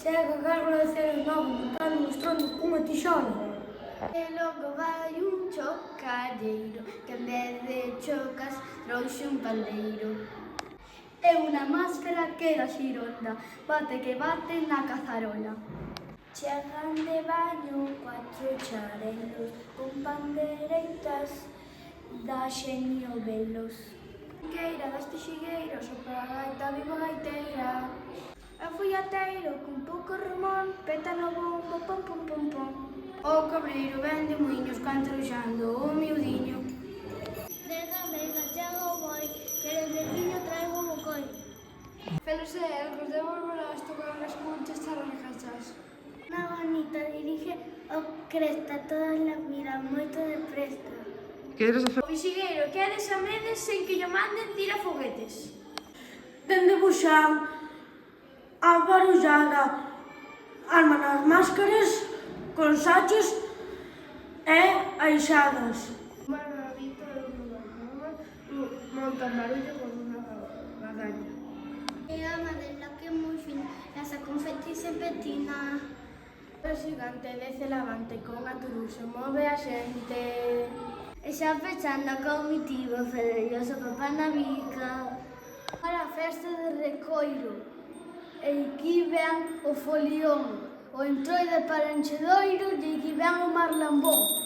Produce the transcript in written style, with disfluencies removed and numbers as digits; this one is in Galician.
Chega Carlos de Ceres Novos montando mostrando unha tixola. E logo vai un chocadeiro que en vez de chocas trouxe un pandeiro. E unha máscara que da xironda bate que bate na cazarola. Chegan de baño 4 charelos con pandeiretas da xenio velos. Queira das tixigueiros o para gaita viva gaiteira. Eu fui ateiro cun pouco rumón, peta no bombo, pom pom pom pom. O cabreiro vende muiños cantrexando o miudiño. Dega mega chego voi, queres de viño traigo bocoi. Felos e ergos de borbolas tocan as conchas charrajachas. Unha bonita dirige o cresta, todas la miran moito de presta. O vixigueiro que é de Samedes sen que lle manden tira foguetes. Dende Buxán a Barullada arman as máscaras con sachos e aixadas. Margarita monta barullo con unha gadaña. E a madela que moi fina, esa confeti se petina. O xigante dece lavante con a turuxa move a xente. E xa pechando a comitiva, fedelloso papá na bica. Para a festa de Recoiro, e aquí ven o folión, o entroide para enchedoiro, e aquí ven o marlambón.